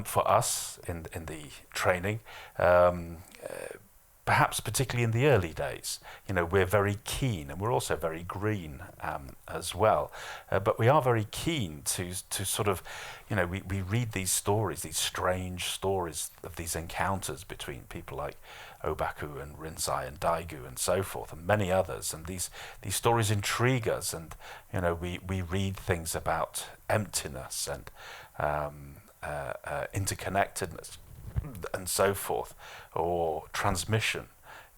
for us in the training, um, perhaps particularly in the early days, we're very keen, and we're also very green as well. But we are very keen to sort of, we read these stories, these strange stories of these encounters between people like Obaku and Rinzai and Daigu and so forth, and many others. And these stories intrigue us, and we read things about emptiness and interconnectedness and so forth, or transmission,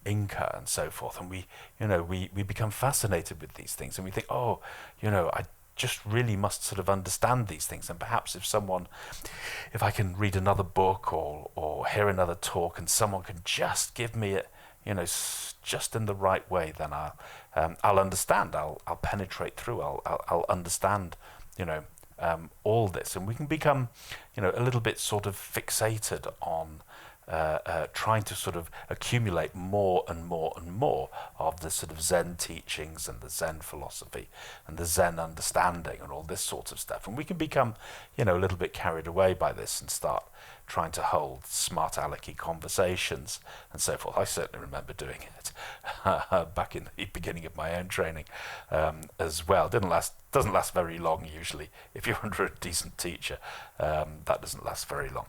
Inca and so forth, and we become fascinated with these things, and we think, I just really must sort of understand these things, and perhaps if I can read another book or hear another talk, and someone can just give me it, just in the right way, then I'll understand. I'll penetrate through. I'll understand, all this, and we can become, a little bit sort of fixated on trying to sort of accumulate more and more and more of the sort of Zen teachings and the Zen philosophy and the Zen understanding and all this sort of stuff. And we can become, a little bit carried away by this and start trying to hold smart alecky conversations and so forth. I certainly remember doing it back in the beginning of my own training as well. Doesn't last very long usually. If you're under a decent teacher, that doesn't last very long.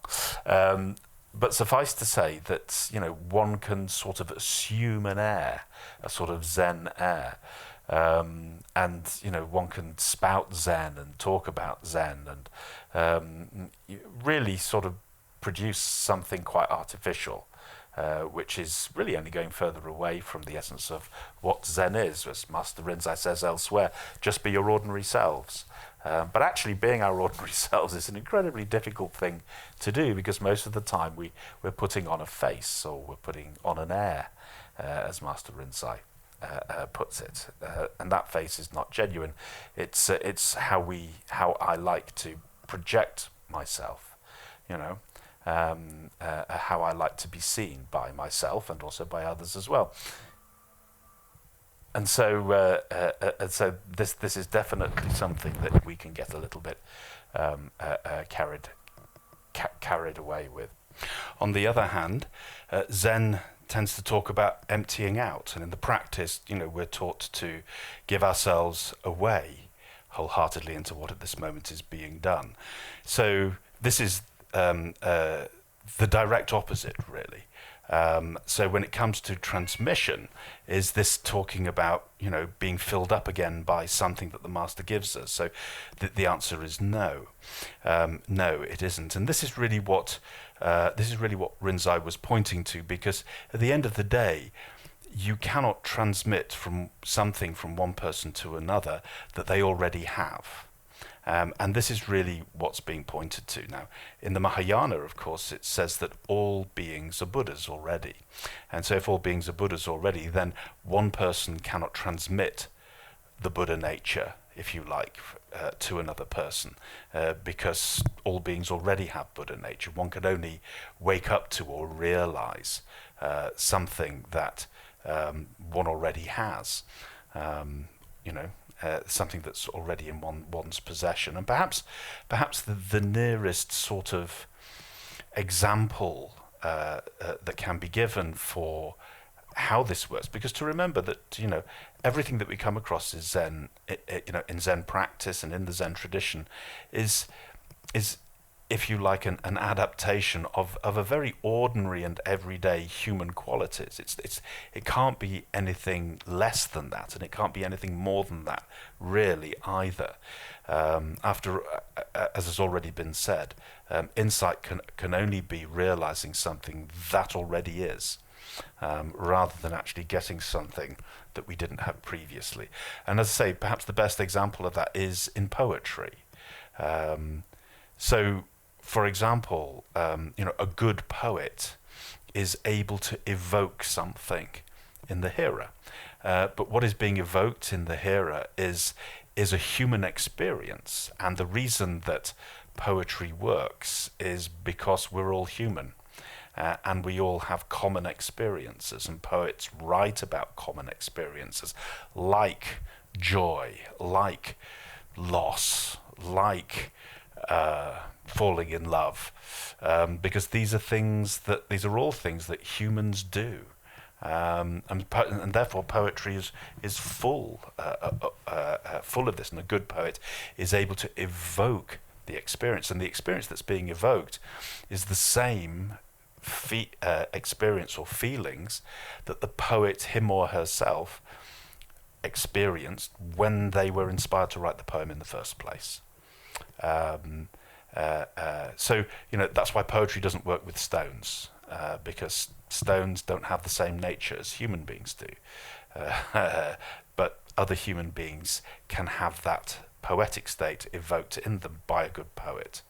But suffice to say that one can sort of assume an air, a sort of Zen air, and one can spout Zen and talk about Zen, and really sort of produce something quite artificial, which is really only going further away from the essence of what Zen is, as Master Rinzai says elsewhere. Just be your ordinary selves. But actually being our ordinary selves is an incredibly difficult thing to do, because most of the time we're putting on a face, or we're putting on an air, as Master Rinzai puts it. And that face is not genuine. It's how I like to project myself, how I like to be seen by myself and also by others as well. And so, this is definitely something that we can get a little bit carried away with. On the other hand, Zen tends to talk about emptying out, and in the practice, we're taught to give ourselves away wholeheartedly into what at this moment is being done. So this is the direct opposite, really. So when it comes to transmission, is this talking about, being filled up again by something that the master gives us? So the answer is no. No, it isn't. And this is really what Rinzai was pointing to, because at the end of the day, you cannot transmit from something from one person to another that they already have. And this is really what's being pointed to. Now, in the Mahayana, of course, it says that all beings are Buddhas already. And so if all beings are Buddhas already, then one person cannot transmit the Buddha nature, if you like, to another person, because all beings already have Buddha nature. One can only wake up to or realize something that one already has, something that's already in one's possession. And perhaps the nearest sort of example that can be given for how this works, because to remember that everything that we come across is Zen, in Zen practice and in the Zen tradition, is if you like, an adaptation of a very ordinary and everyday human qualities. It can't be anything less than that, and it can't be anything more than that, really, either. As has already been said, insight can only be realizing something that already is, rather than actually getting something that we didn't have previously. And as I say, perhaps the best example of that is in poetry. So, for example, a good poet is able to evoke something in the hearer. But what is being evoked in the hearer is a human experience. And the reason that poetry works is because we're all human. And we all have common experiences, and poets write about common experiences like joy, like loss, like falling in love, because these are all things that humans do. And therefore poetry is full of this, and a good poet is able to evoke the experience, and the experience that's being evoked is the same experience or feelings that the poet, him or herself, experienced when they were inspired to write the poem in the first place. So that's why poetry doesn't work with stones, because stones don't have the same nature as human beings do, but other human beings can have that poetic state evoked in them by a good poet.